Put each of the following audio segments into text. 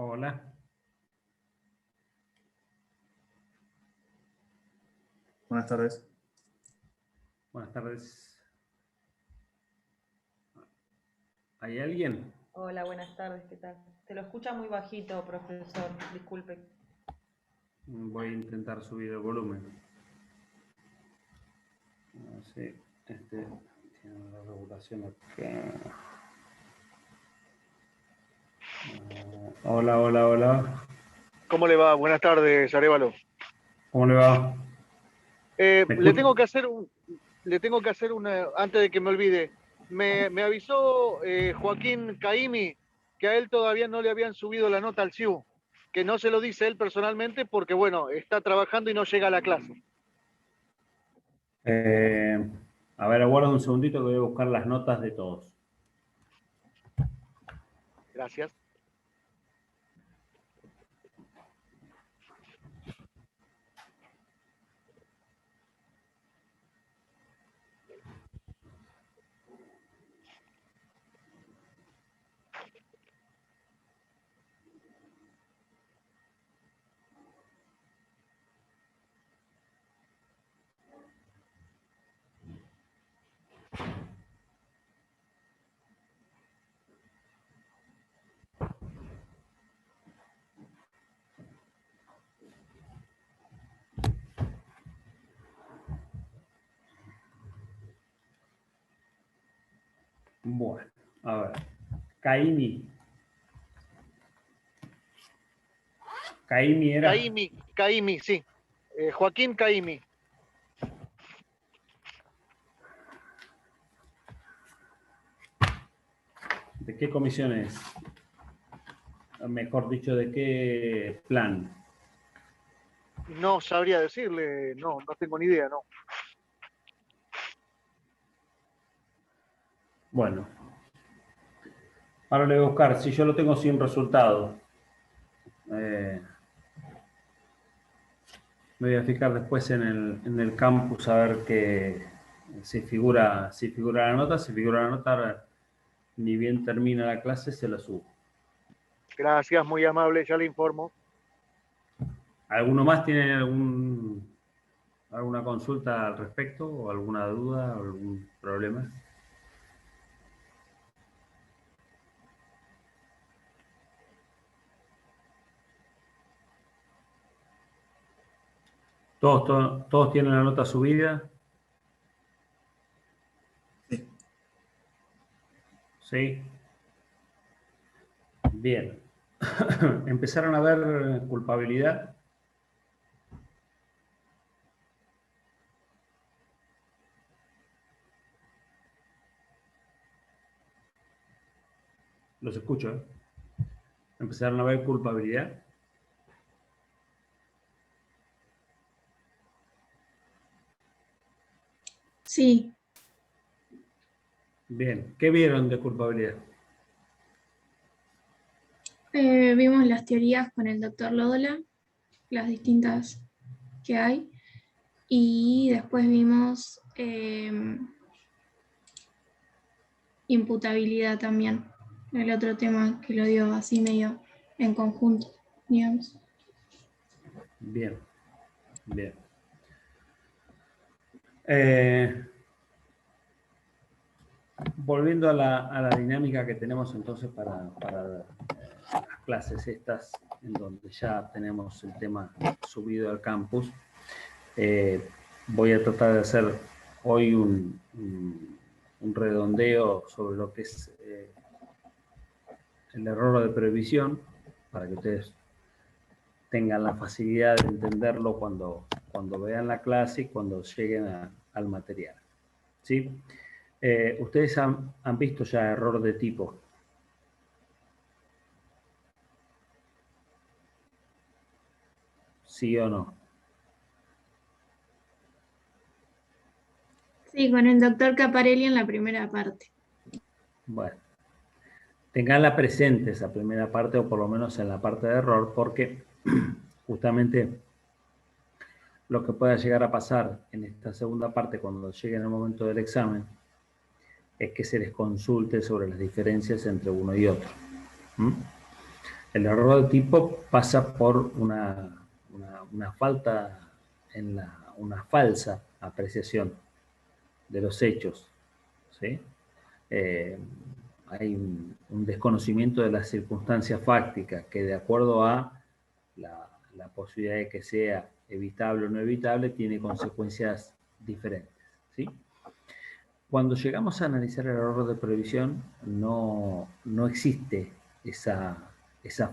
Hola. Buenas tardes. Buenas tardes. ¿Hay alguien? Hola, buenas tardes, ¿qué tal? Se lo escucha muy bajito, profesor, disculpe. Voy a intentar subir el volumen. No sé, tiene la regulación acá. Hola, hola, hola. ¿Cómo le va? Buenas tardes, Arévalo. ¿Cómo le va? Le tengo que hacer una, antes de que me olvide. Me avisó Joaquín Caimi que a él todavía no le habían subido la nota al CIU, que no se lo dice él personalmente porque, bueno, está trabajando y no llega a la clase. A ver, aguarda un segundito que voy a buscar las notas de todos. Gracias. Bueno, a ver. Caimi. Caimi era. Caimi, sí. Joaquín Caimi. ¿De qué comisión es? Mejor dicho, ¿de qué plan? No sabría decirle, no tengo ni idea, no. Bueno. Ahora le voy a buscar. Si yo lo tengo sin resultado. Me voy a fijar después en el campus a ver que si figura la nota. Si figura la nota, ni bien termina la clase, se la subo. Gracias, muy amable, ya le informo. ¿Alguno más tiene alguna consulta al respecto o alguna duda o algún problema? ¿Todos tienen la nota subida? Sí. Sí. Bien. ¿Empezaron a ver culpabilidad? Los escucho, ¿eh? ¿Empezaron a ver culpabilidad? Sí, Bien. ¿Qué vieron de culpabilidad? vimos las teorías con el doctor Lodola, las distintas que hay, y después vimos imputabilidad también, el otro tema que lo dio así medio en conjunto, digamos. Bien. Bien. Volviendo a la dinámica que tenemos entonces para las clases estas, en donde ya tenemos el tema subido al campus, voy a tratar de hacer hoy un redondeo sobre lo que es el error de previsión, para que ustedes tengan la facilidad de entenderlo cuando vean la clase y cuando lleguen al material. ¿Sí? Ustedes han visto ya error de tipo. ¿Sí o no? Sí, con el doctor Caparelli en la primera parte. Bueno, tenganla presente esa primera parte, o por lo menos en la parte de error, porque justamente lo que pueda llegar a pasar en esta segunda parte cuando llegue el momento del examen es que se les consulte sobre las diferencias entre uno y otro. El error de tipo pasa por una falta una falsa apreciación de los hechos, ¿sí? Hay un desconocimiento de las circunstancias fácticas que, de acuerdo a la posibilidad de que sea evitable o no evitable, tiene consecuencias diferentes, ¿sí? Cuando llegamos a analizar el error de previsión, no existe esa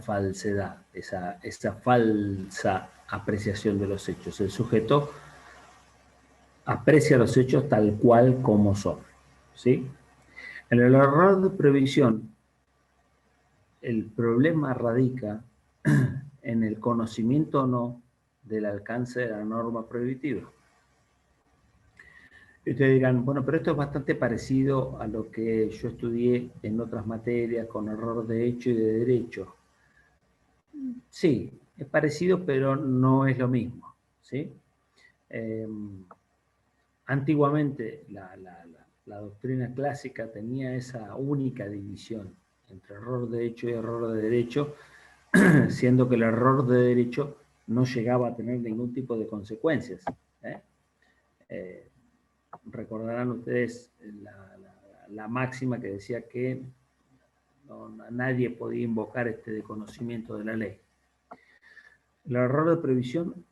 falsedad, esa falsa apreciación de los hechos. El sujeto aprecia los hechos tal cual como son, ¿sí? En el error de previsión, el problema radica en el conocimiento o no del alcance de la norma prohibitiva. Y ustedes dirán, bueno, pero esto es bastante parecido a lo que yo estudié en otras materias con error de hecho y de derecho. Sí, es parecido, pero no es lo mismo, ¿sí? Antiguamente la doctrina clásica tenía esa única división entre error de hecho y error de derecho, siendo que el error de derecho no llegaba a tener ningún tipo de consecuencias. Recordarán ustedes la máxima que decía que nadie podía invocar este desconocimiento de la ley. El error de previsión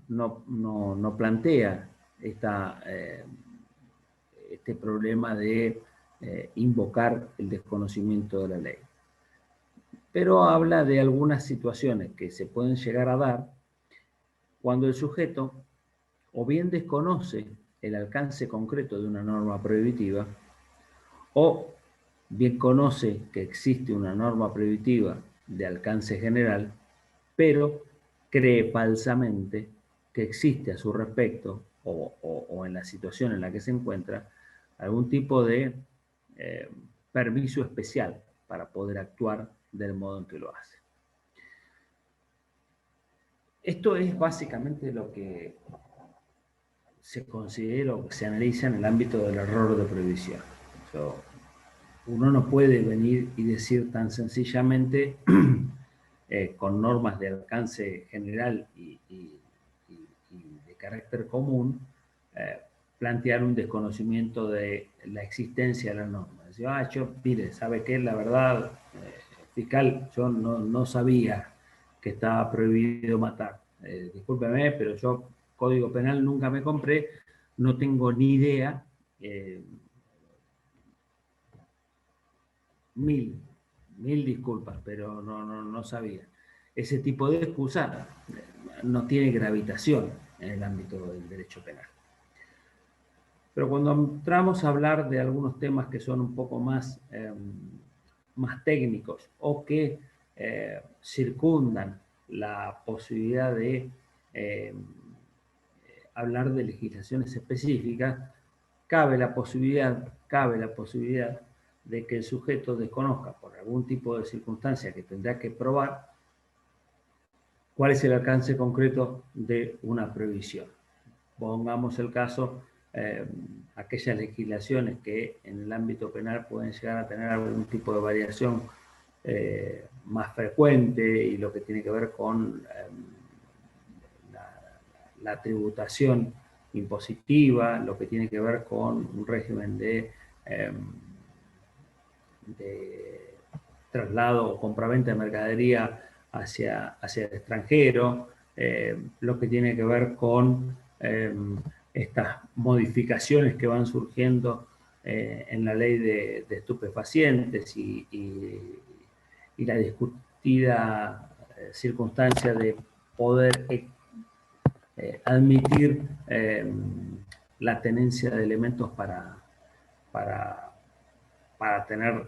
no plantea este problema de invocar el desconocimiento de la ley, pero habla de algunas situaciones que se pueden llegar a dar cuando el sujeto o bien desconoce el alcance concreto de una norma prohibitiva, o bien conoce que existe una norma prohibitiva de alcance general, pero cree falsamente que existe a su respecto, o en la situación en la que se encuentra, algún tipo de permiso especial para poder actuar del modo en que lo hace. Esto es básicamente lo que se considera o que se analiza en el ámbito del error de previsión. Uno no puede venir y decir tan sencillamente con normas de alcance general y de carácter común, plantear un desconocimiento de la existencia de la norma. Decir, mire, ¿sabe qué? La verdad, fiscal, yo no sabía que estaba prohibido matar. Discúlpeme, pero yo Código Penal nunca me compré, no tengo ni idea. Mil disculpas, pero no sabía. Ese tipo de excusa no tiene gravitación en el ámbito del derecho penal. Pero cuando entramos a hablar de algunos temas que son un poco más técnicos o que circundan la posibilidad de hablar de legislaciones específicas, cabe la posibilidad de que el sujeto desconozca por algún tipo de circunstancia que tendrá que probar cuál es el alcance concreto de una prohibición. Pongamos el caso, aquellas legislaciones que en el ámbito penal pueden llegar a tener algún tipo de variación más frecuente, y lo que tiene que ver con la tributación impositiva, lo que tiene que ver con un régimen de traslado o compraventa de mercadería hacia el extranjero, lo que tiene que ver con estas modificaciones que van surgiendo en la ley de estupefacientes y la discutida circunstancia de poder admitir la tenencia de elementos para tener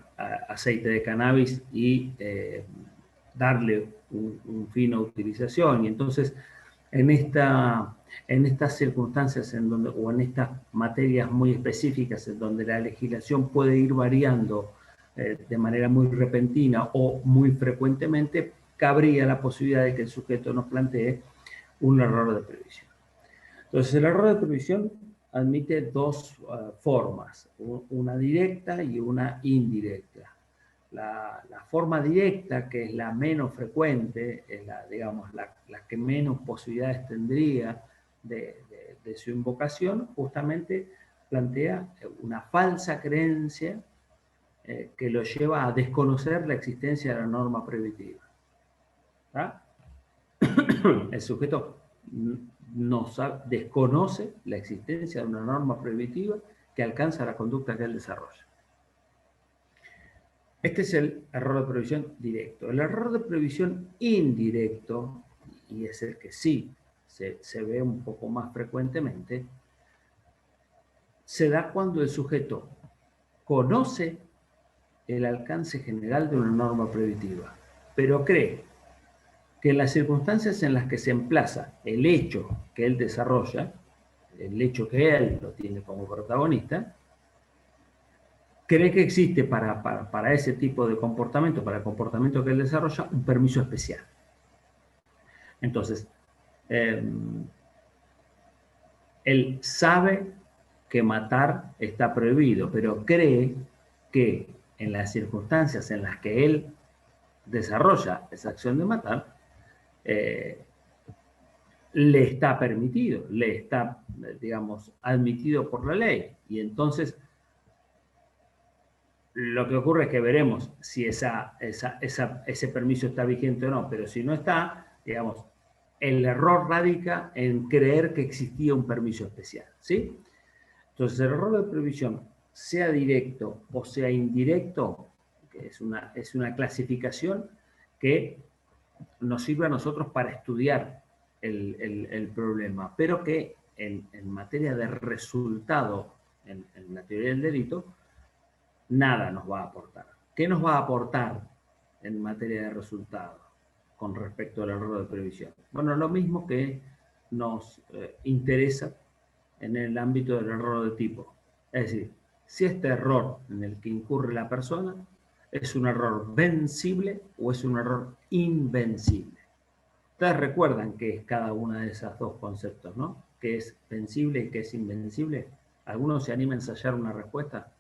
aceite de cannabis y darle un fin o utilización. Y entonces, en estas circunstancias o en estas materias muy específicas en donde la legislación puede ir variando de manera muy repentina o muy frecuentemente, cabría la posibilidad de que el sujeto nos plantee un error de previsión. Entonces, el error de previsión admite dos formas, una directa y una indirecta. la forma directa, que es la menos frecuente, es digamos, la que menos posibilidades tendría de su invocación, justamente plantea una falsa creencia que lo lleva a desconocer la existencia de la norma prohibitiva. ¿Tá? El sujeto desconoce la existencia de una norma prohibitiva que alcanza la conducta que él desarrolla. Este es el error de prohibición directo. El error de prohibición indirecto, y es el que sí se ve un poco más frecuentemente, se da cuando el sujeto conoce el alcance general de una norma prohibitiva, pero cree que en las circunstancias en las que se emplaza el hecho que él desarrolla, el hecho que él lo tiene como protagonista, cree que existe para ese tipo de comportamiento, para el comportamiento que él desarrolla, un permiso especial. Entonces, él sabe que matar está prohibido, pero cree que en las circunstancias en las que él desarrolla esa acción de matar, le está permitido, le está, digamos, admitido por la ley. Y entonces, lo que ocurre es que veremos si ese permiso está vigente o no, pero si no está, digamos, el error radica en creer que existía un permiso especial, ¿sí? Entonces, el error de prohibición, sea directo o sea indirecto, que es una clasificación que nos sirve a nosotros para estudiar el problema, pero que en materia de resultado en la teoría del delito, nada nos va a aportar. ¿Qué nos va a aportar en materia de resultado con respecto al error de previsión? Bueno, lo mismo que nos interesa en el ámbito del error de tipo. Es decir, si este error en el que incurre la persona es un error vencible o es un error invencible. Ustedes recuerdan qué es cada uno de esos dos conceptos, ¿no? ¿Qué es vencible y qué es invencible? ¿Alguno se anima a ensayar una respuesta?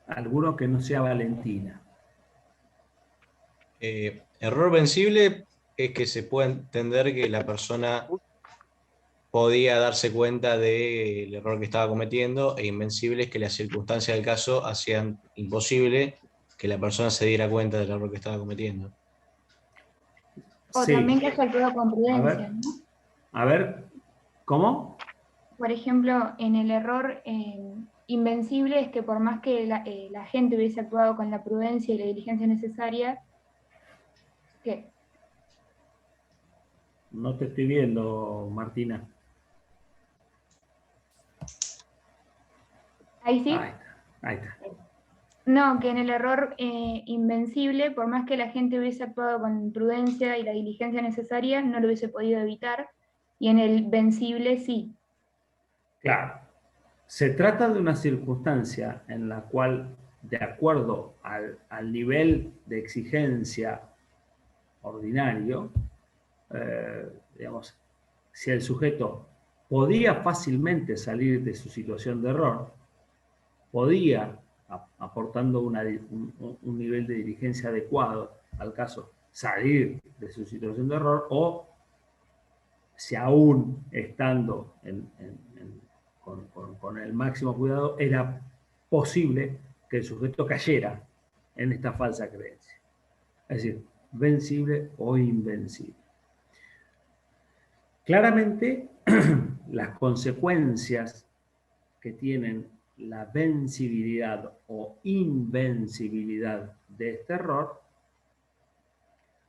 Alguno que no sea Valentina. Error vencible es que se puede entender que la persona podía darse cuenta del error que estaba cometiendo, e invencible es que las circunstancias del caso hacían imposible que la persona se diera cuenta del error que estaba cometiendo. O Sí. también que haya actuado con prudencia, ¿no? A ver, ¿cómo? Por ejemplo, en el error invencible es que por más que la gente hubiese actuado con la prudencia y la diligencia necesaria, ¿qué? No te estoy viendo, Martina. Ahí sí. Ahí está. No, que en el error invencible, por más que la gente hubiese actuado con prudencia y la diligencia necesaria, no lo hubiese podido evitar, y en el vencible sí. Claro. Se trata de una circunstancia en la cual, de acuerdo al nivel de exigencia ordinario, digamos, si el sujeto podía fácilmente salir de su situación de error, podía, aportando un nivel de diligencia adecuado al caso, salir de su situación de error, o si aún estando con el máximo cuidado, era posible que el sujeto cayera en esta falsa creencia. Es decir, vencible o invencible. Claramente, las consecuencias que tienen la vencibilidad o invencibilidad de este error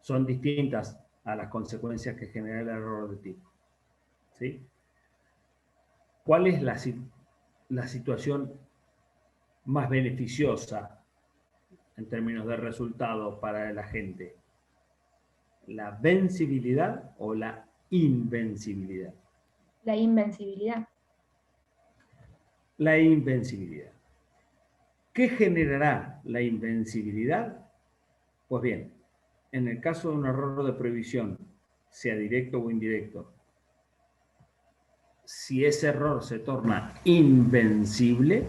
son distintas a las consecuencias que genera el error de tipo. ¿Sí? ¿Cuál es la situación más beneficiosa en términos de resultado para el agente? ¿La vencibilidad o la invencibilidad? La invencibilidad. La invencibilidad. ¿Qué generará la invencibilidad? Pues bien, en el caso de un error de prohibición, sea directo o indirecto, si ese error se torna invencible,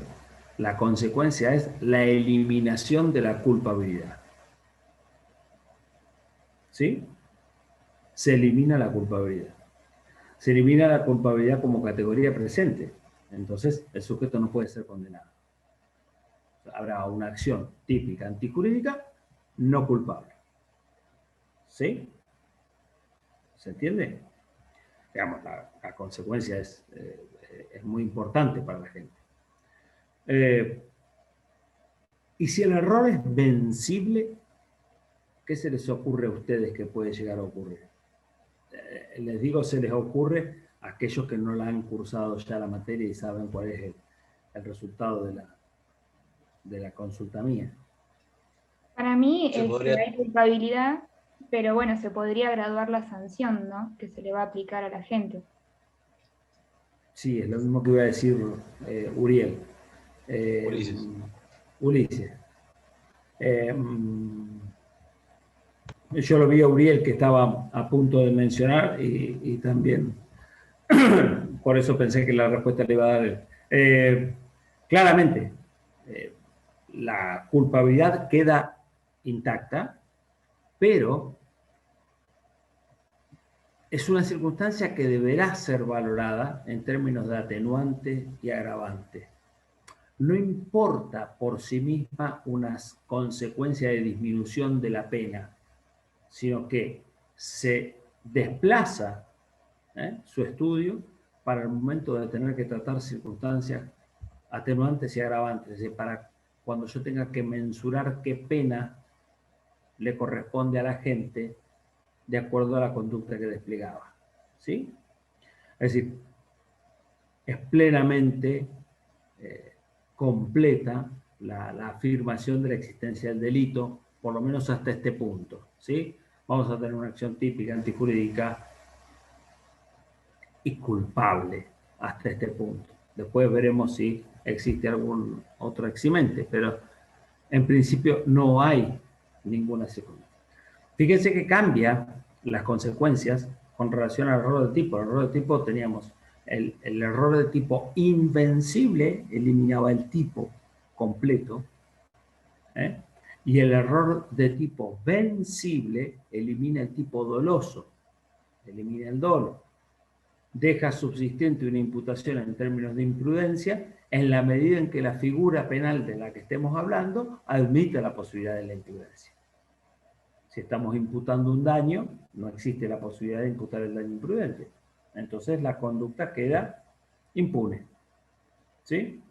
la consecuencia es la eliminación de la culpabilidad. ¿Sí? Se elimina la culpabilidad. Se elimina la culpabilidad como categoría presente. Entonces, el sujeto no puede ser condenado. Habrá una acción típica antijurídica no culpable. ¿Sí? ¿Se entiende? Digamos, la consecuencia es muy importante para la gente. Y si el error es vencible, ¿qué se les ocurre a ustedes que puede llegar a ocurrir? Les digo, se les ocurre a aquellos que no la han cursado ya la materia y saben cuál es el resultado de la consulta mía. Para mí Se podría- hay culpabilidad, pero bueno, se podría graduar la sanción, ¿no? Que se le va a aplicar a la gente. Sí, es lo mismo que iba a decir Uriel. Ulises. Ulises. Yo lo vi a Uriel que estaba a punto de mencionar y también por eso pensé que la respuesta le iba a dar él. Claramente, la culpabilidad queda intacta, pero es una circunstancia que deberá ser valorada en términos de atenuante y agravante. No importa por sí misma una consecuencia de disminución de la pena, sino que se desplaza su estudio para el momento de tener que tratar circunstancias atenuantes y agravantes, es decir, para cuando yo tenga que mensurar qué pena le corresponde a la gente de acuerdo a la conducta que desplegaba. ¿Sí? Es decir, es plenamente completa la afirmación de la existencia del delito, por lo menos hasta este punto. ¿Sí? Vamos a tener una acción típica antijurídica y culpable hasta este punto. Después veremos si existe algún otro eximente, pero en principio no hay ninguna circunstancia. Fíjense que cambia las consecuencias con relación al error de tipo. El error de tipo teníamos el error de tipo invencible, eliminaba el tipo completo, y el error de tipo vencible elimina el tipo doloso, elimina el dolo. Deja subsistente una imputación en términos de imprudencia en la medida en que la figura penal de la que estemos hablando admite la posibilidad de la imprudencia. Si estamos imputando un daño, no existe la posibilidad de imputar el daño imprudente. Entonces la conducta queda impune. ¿Sí?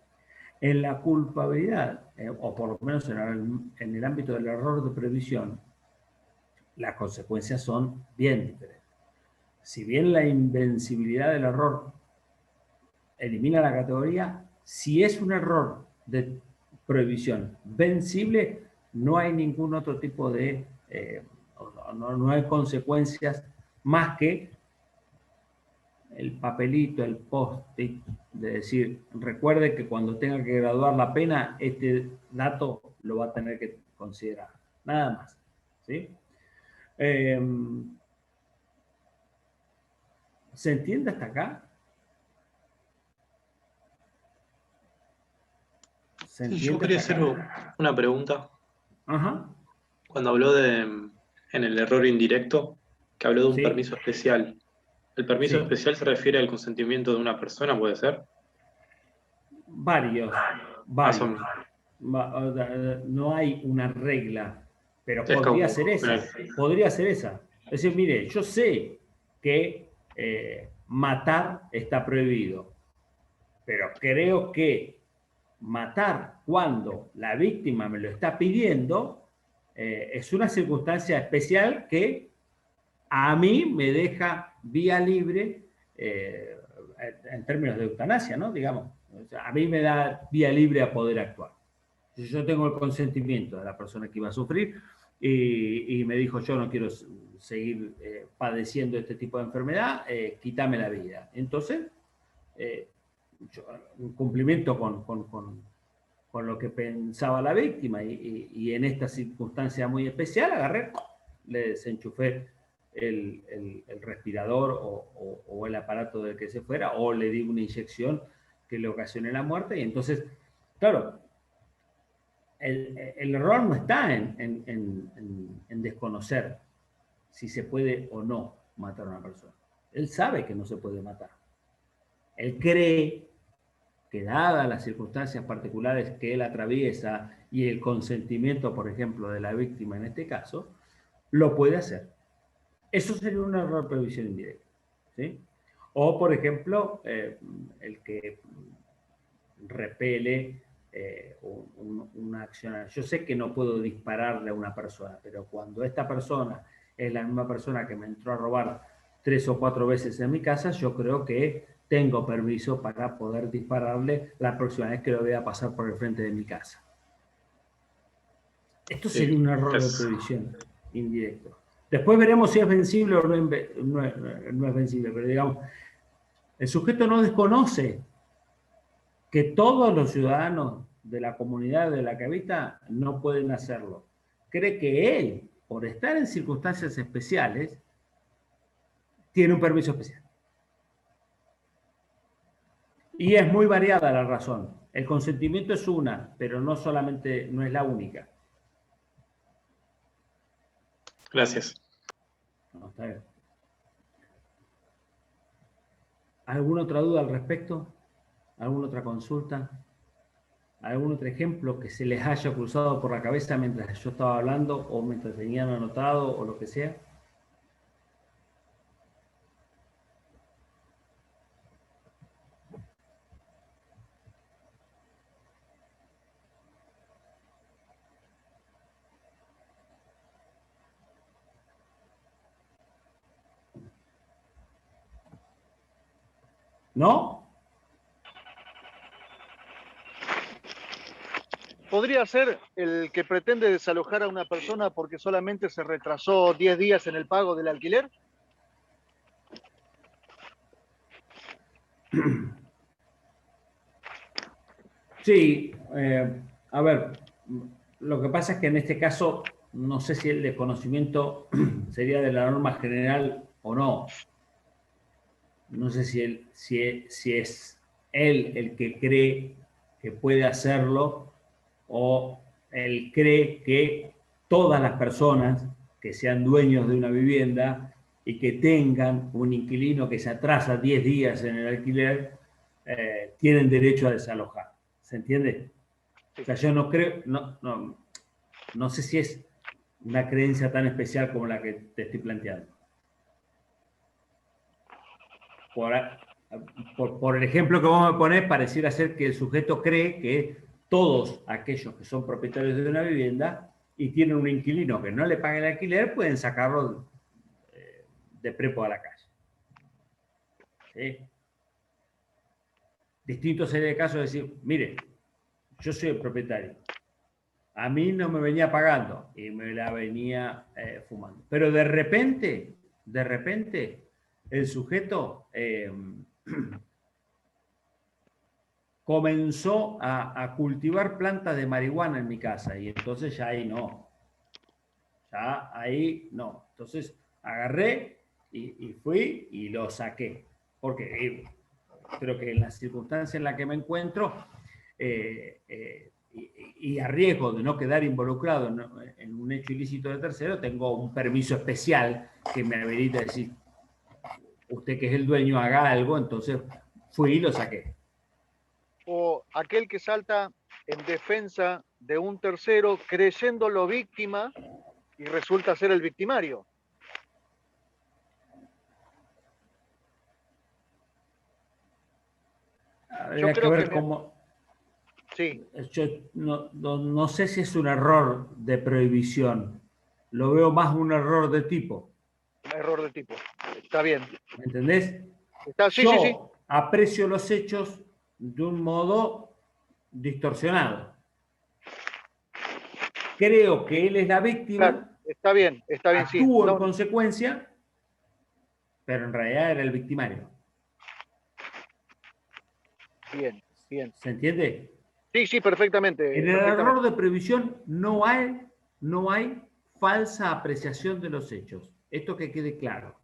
En la culpabilidad, o por lo menos en el ámbito del error de previsión, las consecuencias son bien diferentes. Si bien la invencibilidad del error elimina la categoría, si es un error de prohibición vencible, no hay ningún otro tipo de, no hay consecuencias más que el papelito, el post-it, de decir, recuerde que cuando tenga que graduar la pena, este dato lo va a tener que considerar. Nada más. ¿Sí? ¿Se entiende hasta acá? Sí, yo quería hacer una pregunta. Ajá. Cuando habló en el error indirecto, que habló de un Sí. permiso especial. ¿El permiso Sí. especial se refiere al consentimiento de una persona, puede ser? Varios. Más o menos. No hay una regla, pero Es podría como- ser esa. Podría ser esa. Es decir, mire, yo sé que matar está prohibido, pero creo que matar cuando la víctima me lo está pidiendo es una circunstancia especial que a mí me deja vía libre en términos de eutanasia, ¿no? Digamos, o sea, a mí me da vía libre a poder actuar. Yo tengo el consentimiento de la persona que iba a sufrir y me dijo, yo no quiero seguir padeciendo este tipo de enfermedad, quítame la vida. Entonces, un cumplimiento con lo que pensaba la víctima y en esta circunstancia muy especial agarré, le desenchufé el respirador o el aparato del que se fuera, o le di una inyección que le ocasione la muerte. Y entonces, claro, el error no está en desconocer si se puede o no matar a una persona. Él sabe que no se puede matar. Él cree que dadas las circunstancias particulares que él atraviesa y el consentimiento, por ejemplo, de la víctima en este caso, lo puede hacer. Eso sería un error de previsión indirecta, ¿sí? O, por ejemplo, el que repele una acción. Yo sé que no puedo dispararle a una persona, pero cuando esta persona es la misma persona que me entró a robar 3 o 4 veces en mi casa, yo creo que tengo permiso para poder dispararle la próxima vez que lo vea pasar por el frente de mi casa. Esto sería un error de previsión indirecto. Después veremos si es vencible o no es vencible, pero digamos, el sujeto no desconoce que todos los ciudadanos de la comunidad de la que habita no pueden hacerlo. Cree que él, por estar en circunstancias especiales, tiene un permiso especial. Y es muy variada la razón. El consentimiento es una, pero no solamente, no es la única. Gracias. No, está bien. ¿Alguna otra duda al respecto? ¿Alguna otra consulta? ¿Algún otro ejemplo que se les haya cruzado por la cabeza mientras yo estaba hablando o mientras tenían anotado o lo que sea? ¿No? ¿Podría ser el que pretende desalojar a una persona porque solamente se retrasó 10 días en el pago del alquiler? Sí, a ver, lo que pasa es que en este caso no sé si el desconocimiento sería de la norma general o no. No sé si es él el que cree que puede hacerlo o él cree que todas las personas que sean dueños de una vivienda y que tengan un inquilino que se atrasa 10 días en el alquiler, tienen derecho a desalojar. ¿Se entiende? O sea, yo no creo, no sé si es una creencia tan especial como la que te estoy planteando. Por el ejemplo que vos me ponés, pareciera ser que el sujeto cree que todos aquellos que son propietarios de una vivienda y tienen un inquilino que no le paga el alquiler, pueden sacarlo de prepo a la calle. ¿Sí? Distinto sería el caso de decir, mire, yo soy el propietario, a mí no me venía pagando y me la venía fumando. Pero de repente, el sujeto comenzó a cultivar plantas de marihuana en mi casa y entonces ya ahí no. Entonces agarré y fui y lo saqué. Porque creo que en la circunstancia en la que me encuentro y a riesgo de no quedar involucrado en un hecho ilícito de tercero, tengo un permiso especial que me habilita a decir, usted que es el dueño haga algo, entonces fui y lo saqué. O aquel que salta en defensa de un tercero creyéndolo víctima y resulta ser el victimario. Habría que ver cómo... Sí. Yo no sé si es un error de prohibición. Lo veo más un error de tipo. Un error de tipo. Está bien. ¿Me entendés? Sí, Yo sí. aprecio los hechos de un modo distorsionado. Creo que él es la víctima. Claro, está bien, sí. Actúo en consecuencia, pero en realidad era el victimario. Bien. ¿Se entiende? Sí, perfectamente. En el error de previsión no hay falsa apreciación de los hechos. Esto que quede claro.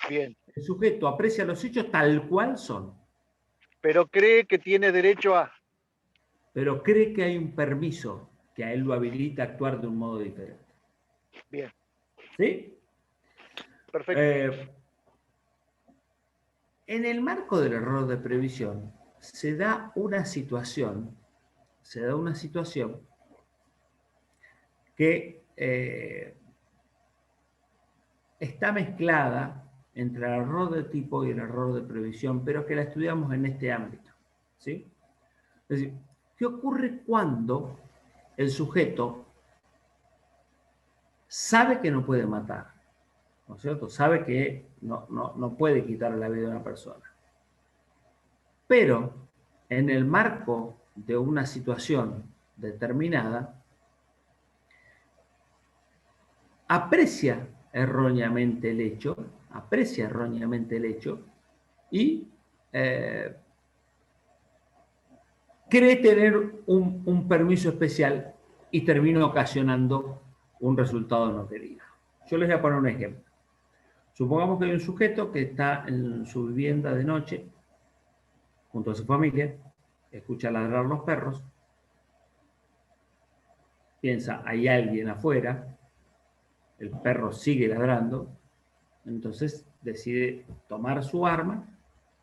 Bien. El sujeto aprecia los hechos tal cual son, Pero cree que tiene derecho a. pero cree que hay un permiso que a él lo habilita a actuar de un modo diferente. Bien. ¿Sí? Perfecto. En el marco del error de previsión se da una situación que está mezclada entre el error de tipo y el error de previsión, pero que la estudiamos en este ámbito, ¿sí? Es decir, ¿qué ocurre cuando el sujeto sabe que no puede matar? ¿No es cierto? Sabe que no puede quitarle la vida a una persona. Pero en el marco de una situación determinada, aprecia erróneamente el hecho y cree tener un permiso especial y termina ocasionando un resultado no querido. Yo les voy a poner un ejemplo. Supongamos que hay un sujeto que está en su vivienda de noche, junto a su familia, escucha ladrar los perros, piensa, hay alguien afuera, el perro sigue ladrando, entonces decide tomar su arma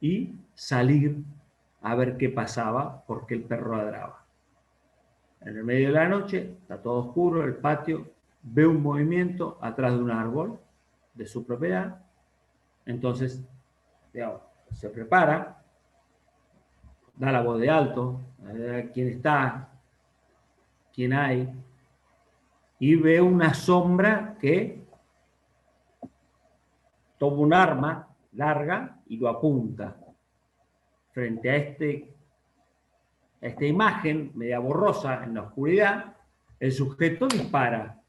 y salir a ver qué pasaba porque el perro ladraba. En el medio de la noche, está todo oscuro, el patio, ve un movimiento atrás de un árbol de su propiedad, entonces, digamos, se prepara, da la voz de alto, a ver quién está, quién hay, y ve una sombra que toma un arma larga y lo apunta. Frente a esta imagen media borrosa en la oscuridad, el sujeto dispara.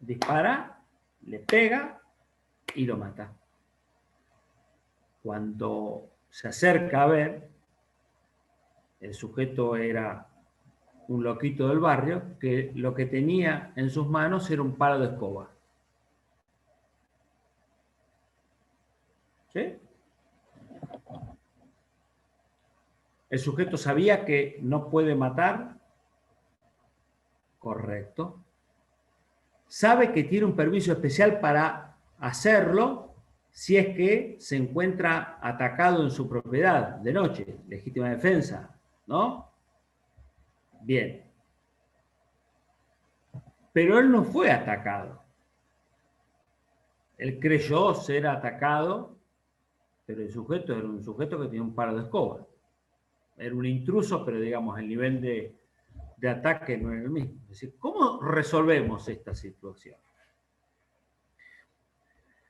Dispara, le pega y lo mata. Cuando se acerca a ver, el sujeto era un loquito del barrio que lo que tenía en sus manos era un palo de escoba. ¿Sí? El sujeto sabía que no puede matar. Correcto. Sabe que tiene un permiso especial para hacerlo si es que se encuentra atacado en su propiedad de noche, legítima defensa, ¿no? Bien. Pero él no fue atacado. Él creyó ser atacado, pero el sujeto era un sujeto que tenía un palo de escoba. Era un intruso, pero digamos, el nivel de ataque no era el mismo. Es decir, ¿cómo resolvemos esta situación?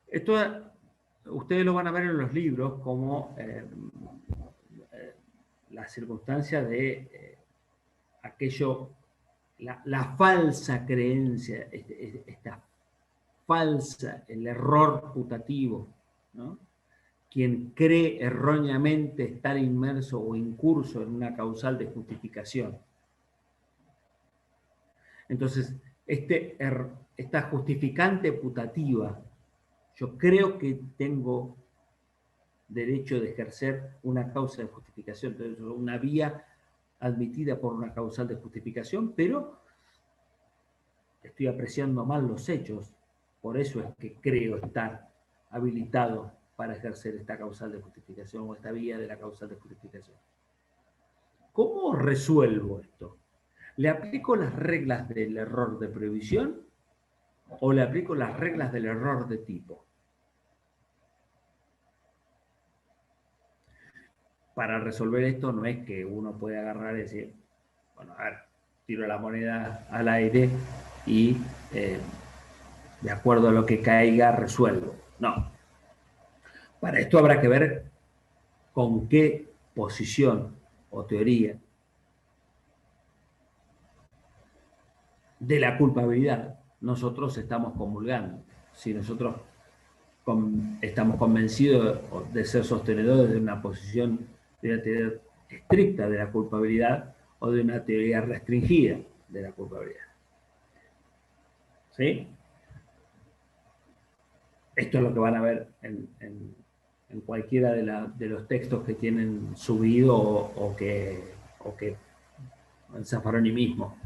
Esto ustedes lo van a ver en los libros como la circunstancia de aquello, la falsa creencia, esta falsa, el error putativo, ¿no? Quien cree erróneamente estar inmerso o incurso en una causal de justificación. Entonces, esta justificante putativa, yo creo que tengo derecho de ejercer una causa de justificación, entonces, una vía admitida por una causal de justificación, pero estoy apreciando mal los hechos, por eso es que creo estar habilitado para ejercer esta causal de justificación o esta vía de la causal de justificación. ¿Cómo resuelvo esto? ¿Le aplico las reglas del error de previsión o le aplico las reglas del error de tipo? Para resolver esto no es que uno puede agarrar y decir, bueno, a ver, tiro la moneda al aire y de acuerdo a lo que caiga resuelvo. No. Para esto habrá que ver con qué posición o teoría de la culpabilidad nosotros estamos comulgando. Si nosotros estamos convencidos de ser sostenedores de una posición, de una teoría estricta de la culpabilidad o de una teoría restringida de la culpabilidad. ¿Sí? Esto es lo que van a ver en cualquiera de los textos que tienen subido o que en Zaffaroni mismo,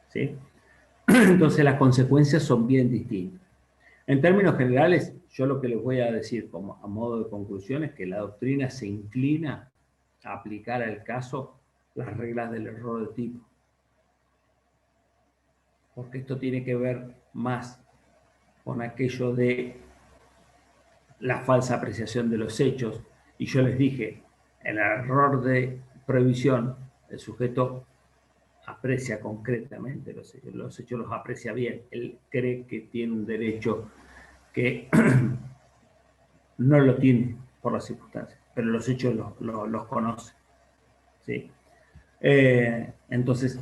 ¿sí? Entonces las consecuencias son bien distintas. En términos generales, yo lo que les voy a decir como a modo de conclusión es que la doctrina se inclina a aplicar al caso las reglas del error de tipo. Porque esto tiene que ver más con aquello de la falsa apreciación de los hechos. Y yo les dije, en el error de previsión, el sujeto aprecia concretamente los hechos los aprecia bien. Él cree que tiene un derecho que no lo tiene por las circunstancias, pero los hechos los conoce. ¿Sí? Entonces,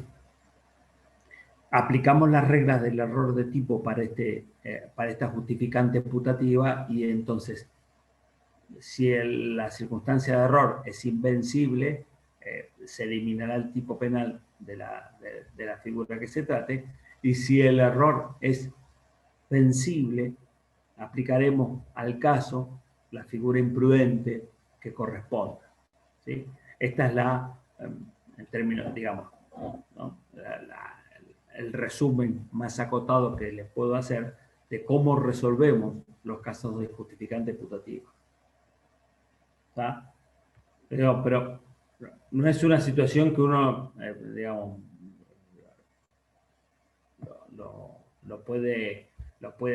aplicamos las reglas del error de tipo para esta justificante putativa y entonces, si la circunstancia de error es invencible, se eliminará el tipo penal de la figura que se trate, y si el error es vencible, aplicaremos al caso la figura imprudente que corresponda. ¿Sí? Esta es en términos, digamos, ¿no? El resumen más acotado que les puedo hacer de cómo resolvemos los casos de justificante putativa. ¿Está? Pero no es una situación que uno, digamos, lo puede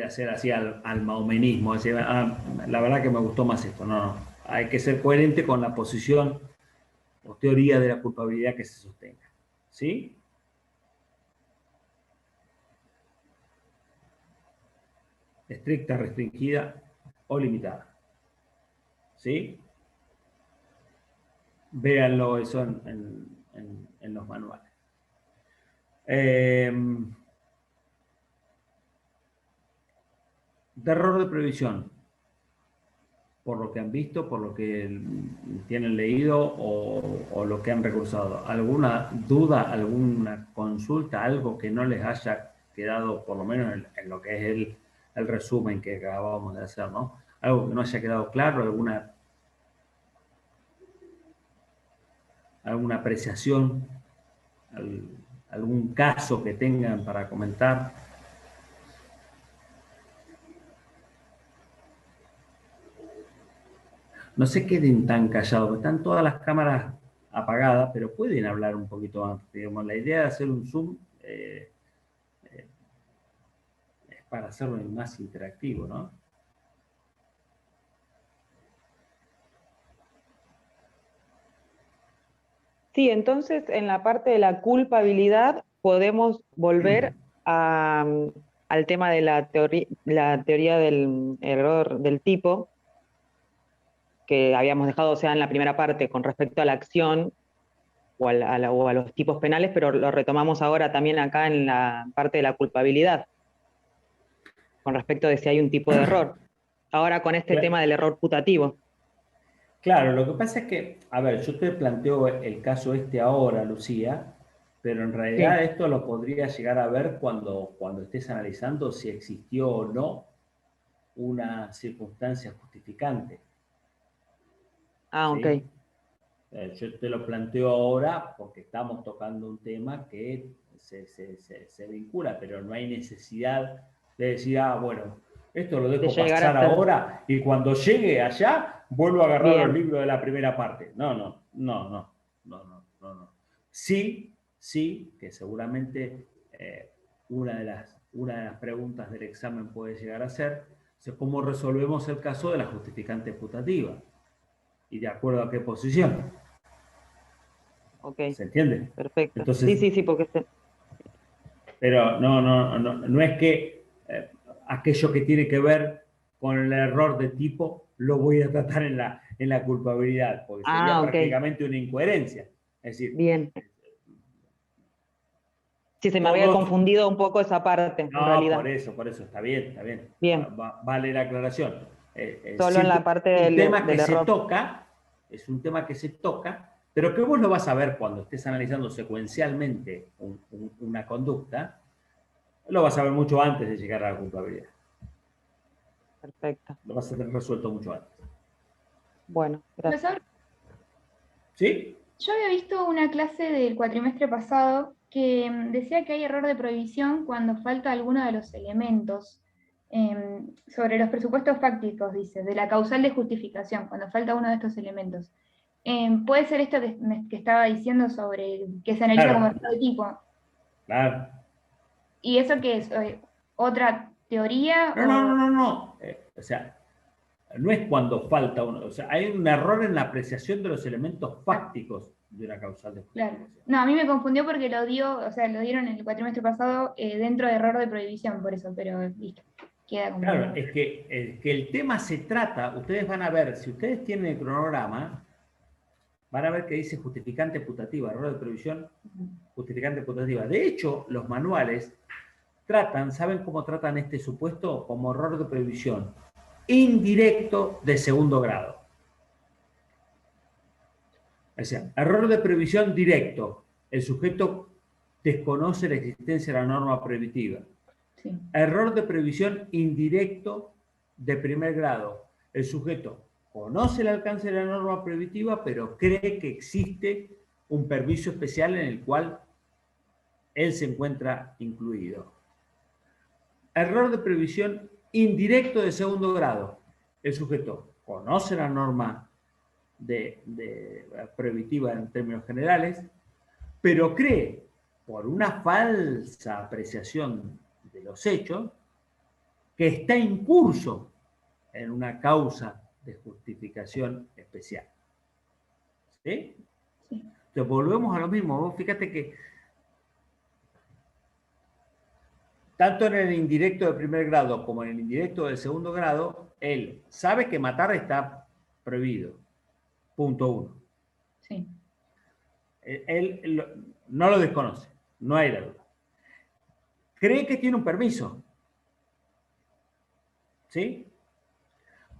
hacer así al maomenismo. Decir, la verdad que me gustó más esto. No. Hay que ser coherente con la posición o teoría de la culpabilidad que se sostenga. ¿Sí? Estricta, restringida o limitada. ¿Sí? Véanlo eso en los manuales. De error de previsión, por lo que han visto, por lo que tienen leído o lo que han recursado. ¿Alguna duda, alguna consulta, algo que no les haya quedado, por lo menos en lo que es el resumen que acabamos de hacer, ¿no? Algo que no haya quedado claro, alguna apreciación, algún caso que tengan para comentar? No se queden tan callados, están todas las cámaras apagadas, pero pueden hablar un poquito antes. Digamos, la idea de hacer un Zoom es para hacerlo más interactivo, ¿no? Sí, entonces en la parte de la culpabilidad podemos volver al tema de la teoría del error del tipo, que habíamos dejado, o sea, en la primera parte con respecto a la acción o a los tipos penales, pero lo retomamos ahora también acá en la parte de la culpabilidad, con respecto de si hay un tipo de error. Ahora con este tema del error putativo. Claro, lo que pasa es que, a ver, yo te planteo el caso ahora, Lucía, pero en realidad esto lo podría llegar a ver cuando estés analizando si existió o no una circunstancia justificante. Ah, ¿sí? ok. Yo te lo planteo ahora porque estamos tocando un tema que se vincula, pero no hay necesidad de decir, bueno, esto lo dejo pasar ahora y cuando llegue allá vuelvo a agarrar los libros de la primera parte. No. Sí, que seguramente una de las preguntas del examen puede llegar a ser cómo resolvemos el caso de la justificante putativa y de acuerdo a qué posición. Ok. ¿Se entiende? Perfecto. Entonces, sí, porque... Pero no es que aquello que tiene que ver con el error de tipo lo voy a tratar en la culpabilidad, porque sería prácticamente una incoherencia. Es decir, bien. Sí, se me había confundido un poco esa parte, en realidad. Por eso, está bien. Bien. Vale la aclaración. Solo en la parte del error. Es un tema que se toca, pero que vos lo vas a ver cuando estés analizando secuencialmente una conducta, lo vas a ver mucho antes de llegar a la culpabilidad. Perfecto. Lo vas a tener resuelto mucho antes. Bueno, gracias. Profesor, ¿Sí? yo había visto una clase del cuatrimestre pasado que decía que hay error de previsión cuando falta alguno de los elementos. Sobre los presupuestos fácticos, dice, de la causal de justificación, cuando falta uno de estos elementos. ¿Puede ser esto que estaba diciendo sobre que se analiza Claro. como error de tipo? Claro. ¿Y eso qué es? ¿Otra teoría? No. O sea, no es cuando falta uno. O sea, hay un error en la apreciación de los elementos fácticos de una causal de Claro. justificación. No, a mí me confundió porque lo dieron el cuatrimestre pasado dentro de error de prohibición, por eso, pero listo. Queda como... Claro, es que el tema se trata, ustedes van a ver, si ustedes tienen el cronograma, van a ver que dice justificante putativa, error de previsión, justificante putativa. De hecho, los manuales ¿saben cómo tratan este supuesto? Como error de previsión indirecto de segundo grado. O sea, error de previsión directo. El sujeto desconoce la existencia de la norma prohibitiva. Sí. Error de previsión indirecto de primer grado. El sujeto conoce el alcance de la norma prohibitiva, pero cree que existe un permiso especial en el cual él se encuentra incluido. Error de previsión indirecto de segundo grado. El sujeto conoce la norma prohibitiva en términos generales, pero cree, por una falsa apreciación de los hechos, que está incurso en una causa de justificación especial. ¿Sí? Sí. Entonces volvemos a lo mismo. Vos fíjate que tanto en el indirecto de primer grado como en el indirecto del segundo grado, él sabe que matar está prohibido. Punto 1. Sí. Él no lo desconoce, no hay la duda. Cree que tiene un permiso. ¿Sí?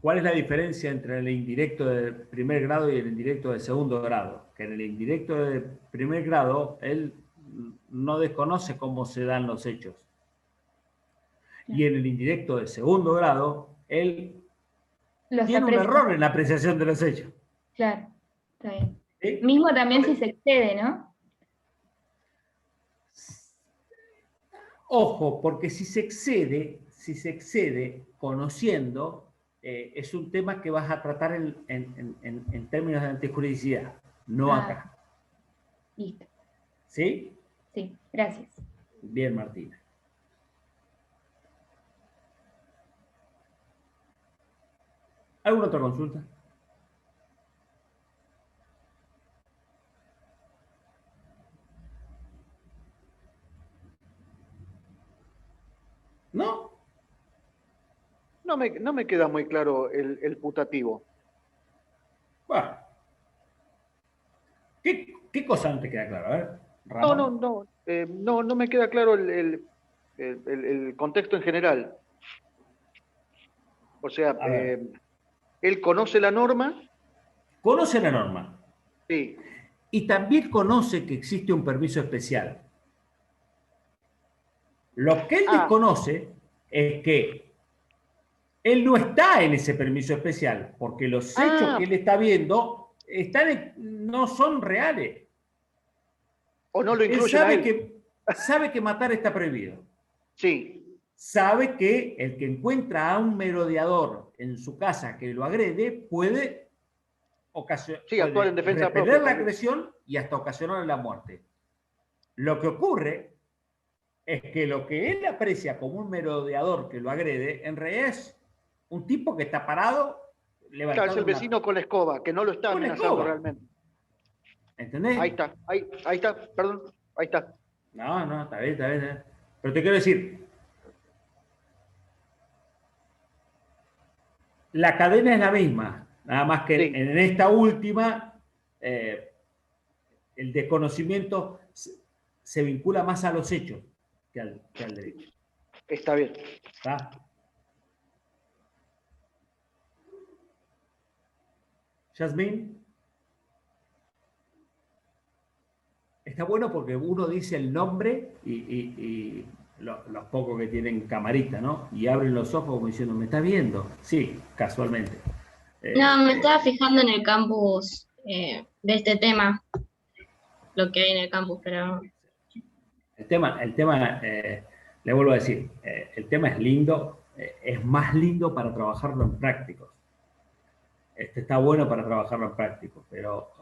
¿Cuál es la diferencia entre el indirecto de primer grado y el indirecto de segundo grado? Que en el indirecto de primer grado, él no desconoce cómo se dan los hechos. Y en el indirecto de segundo grado, él tiene un error en la apreciación de los hechos. Claro, está bien. ¿Sí? Mismo también si se excede, ¿no? Ojo, porque si se excede conociendo, es un tema que vas a tratar en términos de antijuridicidad, no acá. Listo. ¿Sí? Sí, gracias. Bien, Martina. ¿Alguna otra consulta? ¿No? No me queda muy claro el putativo. Bueno. ¿Qué cosa no te queda claro? A ver, Ramón. No me queda claro el contexto en general. O sea, él conoce la norma. Conoce la norma. Sí. Y también conoce que existe un permiso especial. Lo que él desconoce es que él no está en ese permiso especial, porque los hechos que él está viendo no son reales. O no lo Él incluyen a él. sabe que matar está prohibido. Sí. Sabe que el que encuentra a un merodeador en su casa que lo agrede puede actuar en defensa repeler propia. la agresión y hasta ocasionar la muerte. Lo que ocurre es que lo que él aprecia como un merodeador que lo agrede, en realidad es un tipo que está parado levantando. Claro, es el vecino con la escoba, que no lo está amenazando realmente. ¿Entendés? Ahí está, perdón, ahí está. No, está bien. Pero te quiero decir, la cadena es la misma, nada más que en esta última, el desconocimiento se vincula más a los hechos que al derecho. Está bien. ¿Está? Yasmín. Está bueno porque uno dice el nombre y los pocos que tienen camarita, ¿no? Y abren los ojos como diciendo, ¿me está viendo? Sí, casualmente. No, me estaba fijando en el campus de este tema, lo que hay en el campus, pero El tema le vuelvo a decir, el tema es lindo, es más lindo para trabajarlo en prácticos. Está bueno para trabajarlo en prácticos, pero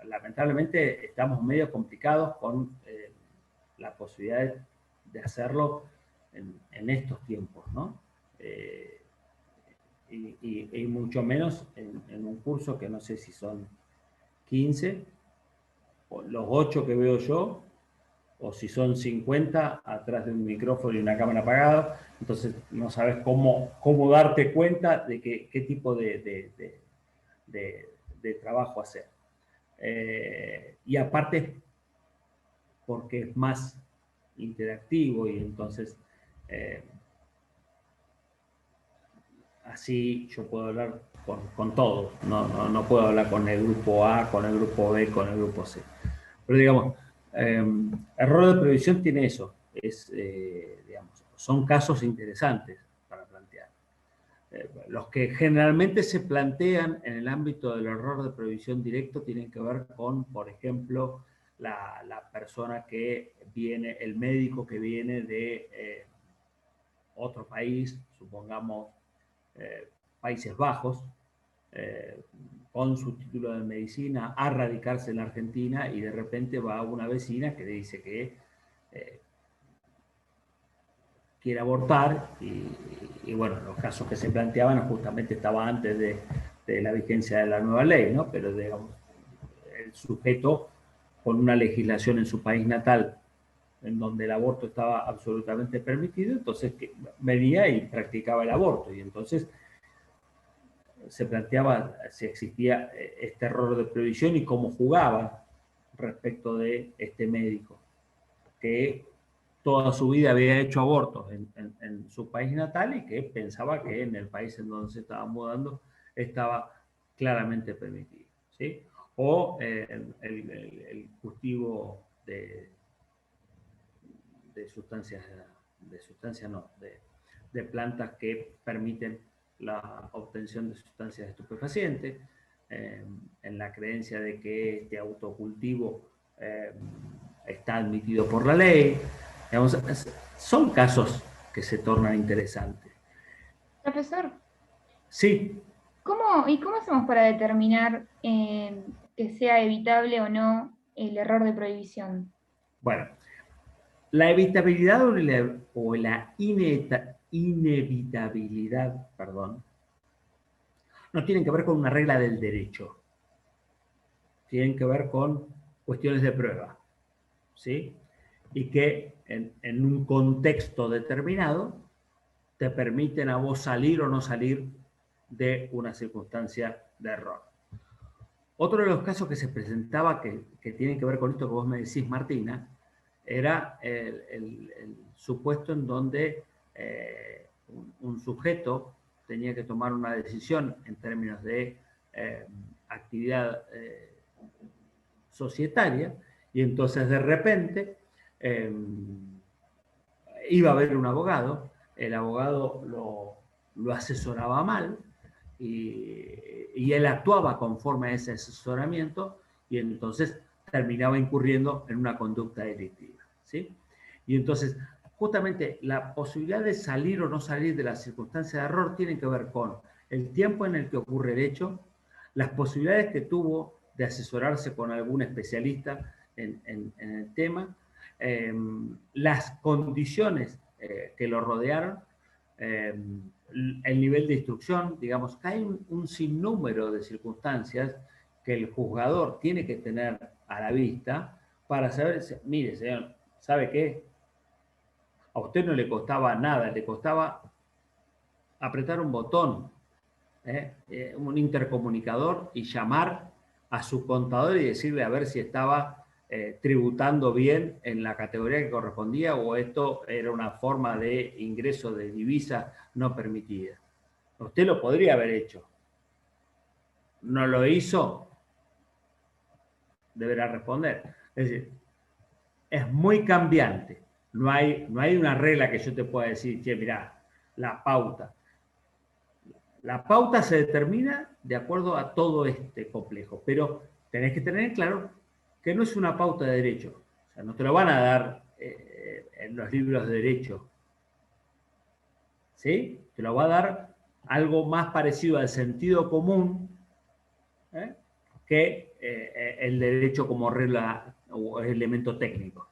lamentablemente estamos medio complicados con la posibilidad de hacerlo en estos tiempos, ¿no? Y mucho menos en un curso que no sé si son 15, o los 8 que veo yo, o si son 50 atrás de un micrófono y una cámara apagada, entonces no sabes cómo darte cuenta de qué tipo de trabajo hacer. Y aparte, porque es más interactivo y entonces así yo puedo hablar con todos, no puedo hablar con el grupo A, con el grupo B, con el grupo C. Pero digamos, error de previsión tiene eso, digamos, son casos interesantes para plantear. Los que generalmente se plantean en el ámbito del error de previsión directo tienen que ver con, por ejemplo, la persona que viene, el médico que viene de otro país, supongamos Países Bajos, con su título de medicina a radicarse en la Argentina y de repente va a una vecina que le dice que quiere abortar y bueno, los casos que se planteaban justamente estaba antes de la vigencia de la nueva ley, ¿no? Pero digamos, el sujeto con una legislación en su país natal en donde el aborto estaba absolutamente permitido, entonces venía y practicaba el aborto y entonces se planteaba si existía este error de previsión y cómo jugaba respecto de este médico, que toda su vida había hecho abortos en su país natal y que pensaba que en el país en donde se estaba mudando estaba claramente permitido, ¿sí? O el cultivo de sustancias, de plantas que permiten la obtención de sustancias estupefacientes, en la creencia de que este autocultivo está admitido por la ley. Digamos, son casos que se tornan interesantes. Profesor, Sí. ¿cómo hacemos para determinar que sea evitable o no el error de prohibición? Bueno, la evitabilidad o la inevitabilidad, perdón, no tienen que ver con una regla del derecho. Tienen que ver con cuestiones de prueba, ¿sí? Y que en un contexto determinado te permiten a vos salir o no salir de una circunstancia de error. Otro de los casos que se presentaba que tienen que ver con esto que vos me decís, Martina, era el supuesto en donde un sujeto tenía que tomar una decisión en términos de actividad societaria y entonces de repente iba a haber un abogado, el abogado lo asesoraba mal y él actuaba conforme a ese asesoramiento y entonces terminaba incurriendo en una conducta delictiva, ¿sí? Y entonces, justamente la posibilidad de salir o no salir de la circunstancia de error tiene que ver con el tiempo en el que ocurre el hecho, las posibilidades que tuvo de asesorarse con algún especialista en el tema, las condiciones que lo rodearon, el nivel de instrucción, digamos, que hay un sinnúmero de circunstancias que el juzgador tiene que tener a la vista para saber, mire, señor, ¿sabe qué? A usted no le costaba nada, le costaba apretar un botón, un intercomunicador y llamar a su contador y decirle a ver si estaba tributando bien en la categoría que correspondía o esto era una forma de ingreso de divisa no permitida. Usted lo podría haber hecho. ¿No lo hizo? Deberá responder. Es decir, es muy cambiante. No hay una regla que yo te pueda decir, che, mirá, la pauta. La pauta se determina de acuerdo a todo este complejo, pero tenés que tener claro que no es una pauta de derecho. O sea, no te lo van a dar en los libros de derecho. ¿Sí? Te lo va a dar algo más parecido al sentido común, que el derecho como regla o elemento técnico.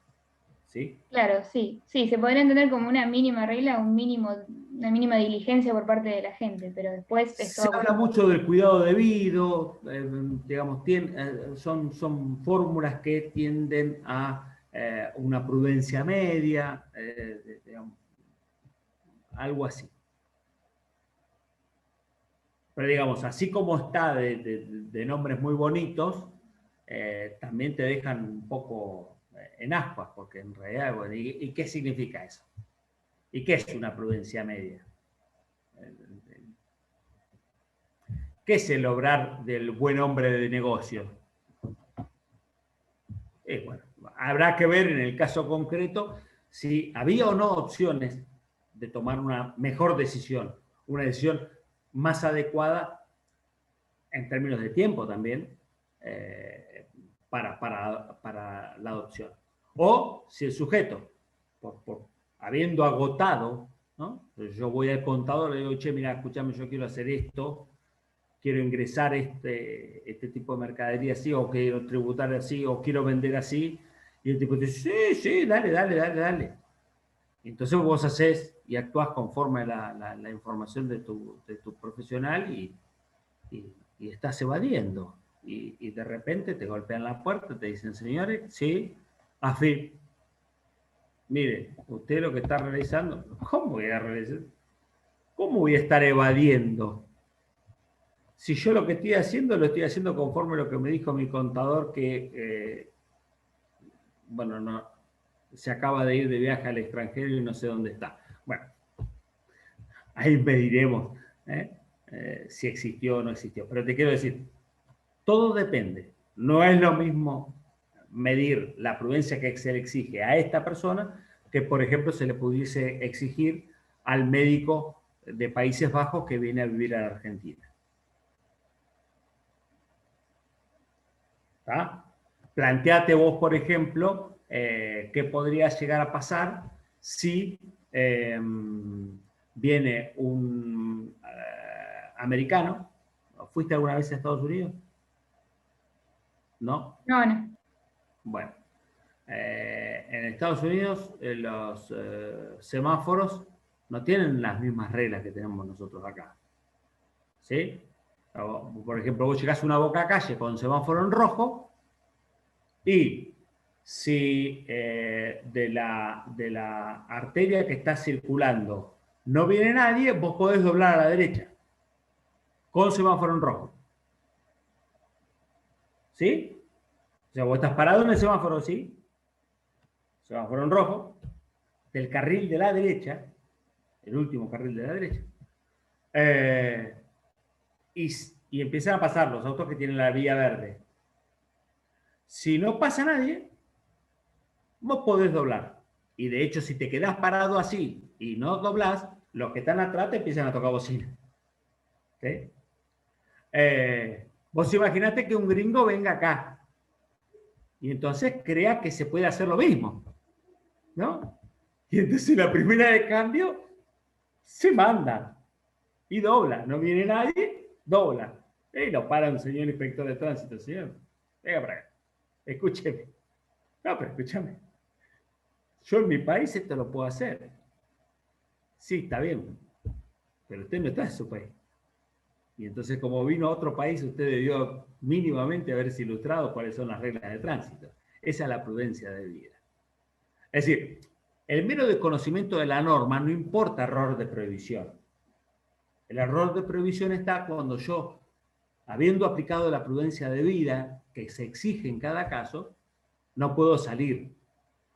¿Sí? Claro, sí, sí, se podría entender como una mínima regla, una mínima diligencia por parte de la gente, pero después es Se todo habla mucho del cuidado debido, digamos, son fórmulas que tienden a una prudencia media, digamos, algo así. Pero digamos, así como está de nombres muy bonitos, también te dejan un poco en ascuas, porque en realidad, bueno, ¿y qué significa eso? ¿Y qué es una prudencia media? ¿Qué es el obrar del buen hombre de negocio? Bueno, habrá que ver en el caso concreto si había o no opciones de tomar una mejor decisión, una decisión más adecuada en términos de tiempo también para la adopción. O si el sujeto, habiendo agotado, ¿no? Yo voy al contador y le digo, che, mira, escúchame, yo quiero hacer esto, quiero ingresar este tipo de mercadería así, o quiero tributar así, o quiero vender así. Y el tipo dice, sí, dale. Entonces vos hacés y actuás conforme a la información de tu profesional y estás evadiendo. Y de repente te golpean la puerta, te dicen, señores, sí, afín. Mire, usted lo que está realizando, ¿cómo voy a realizar? ¿Cómo voy a estar evadiendo? Si yo lo que estoy haciendo, lo estoy haciendo conforme a lo que me dijo mi contador que, bueno, no, se acaba de ir de viaje al extranjero y no sé dónde está. Bueno, ahí mediremos si existió o no existió. Pero te quiero decir, todo depende. No es lo mismo medir la prudencia que se le exige a esta persona que, por ejemplo, se le pudiese exigir al médico de Países Bajos que viene a vivir a la Argentina. ¿Tá? Planteate vos, por ejemplo, qué podría llegar a pasar si viene un americano. ¿Fuiste alguna vez a Estados Unidos? ¿No? No. Bueno, en Estados Unidos los semáforos no tienen las mismas reglas que tenemos nosotros acá. ¿Sí? Por ejemplo, vos llegás a una boca calle con semáforo en rojo y si de la arteria que está circulando no viene nadie, vos podés doblar a la derecha con semáforo en rojo. ¿Sí? O sea, vos estás parado en el semáforo, ¿sí? Semáforo en rojo, del carril de la derecha, el último carril de la derecha, y empiezan a pasar los autos que tienen la vía verde. Si no pasa nadie, vos podés doblar. Y de hecho, si te quedás parado así y no doblás, los que están atrás te empiezan a tocar bocina. ¿Sí? Vos imaginate que un gringo venga acá y entonces crea que se puede hacer lo mismo, ¿no? Y entonces la primera de cambio se manda y dobla. No viene nadie, dobla. Y lo para un señor inspector de tránsito, señor. Venga para acá. Escúcheme. No, pero escúchame. Yo en mi país esto lo puedo hacer. Sí, está bien. Pero usted no está en su país. Y entonces, como vino a otro país, usted debió mínimamente haberse ilustrado cuáles son las reglas de tránsito. Esa es la prudencia de vida. Es decir, el mero desconocimiento de la norma no importa error de prohibición. El error de prohibición está cuando yo, habiendo aplicado la prudencia de vida que se exige en cada caso, no puedo salir.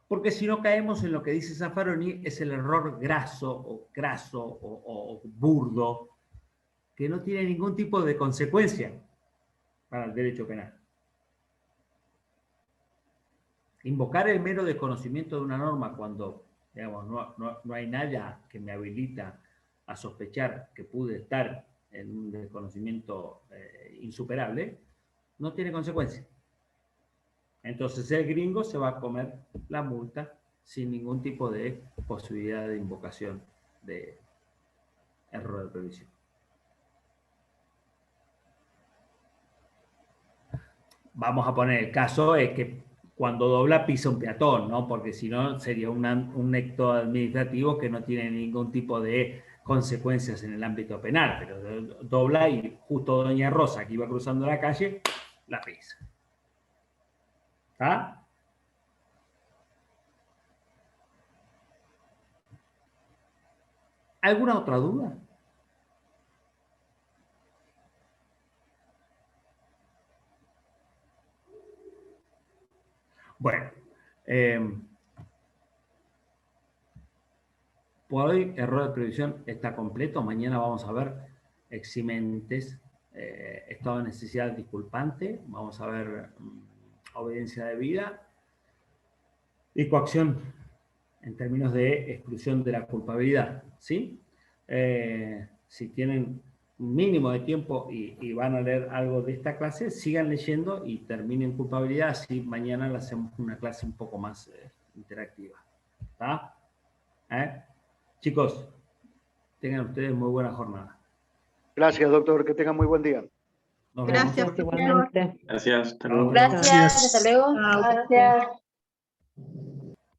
Porque si no caemos en lo que dice Zaffaroni, es el error graso o burdo, que no tiene ningún tipo de consecuencia para el derecho penal. Invocar el mero desconocimiento de una norma cuando digamos, no hay nada que me habilita a sospechar que pude estar en un desconocimiento insuperable, no tiene consecuencia. Entonces el gringo se va a comer la multa sin ningún tipo de posibilidad de invocación de error de previsión. Vamos a poner el caso es que cuando dobla pisa un peatón, ¿no? Porque si no sería un acto administrativo que no tiene ningún tipo de consecuencias en el ámbito penal, pero dobla y justo doña Rosa, que iba cruzando la calle, la pisa. ¿Ah? ¿Alguna otra duda? Bueno, por hoy error de previsión está completo. Mañana vamos a ver eximentes, estado de necesidad disculpante, vamos a ver obediencia debida y coacción en términos de exclusión de la culpabilidad, ¿sí? Si tienen un mínimo de tiempo y van a leer algo de esta clase, sigan leyendo y terminen culpabilidad, así mañana le hacemos una clase un poco más interactiva. ¿Está? Chicos, tengan ustedes muy buena jornada. Gracias, doctor. Que tengan muy buen día. Nos vemos. Gracias, igualmente. Gracias, hasta luego. Gracias, hasta luego. Gracias.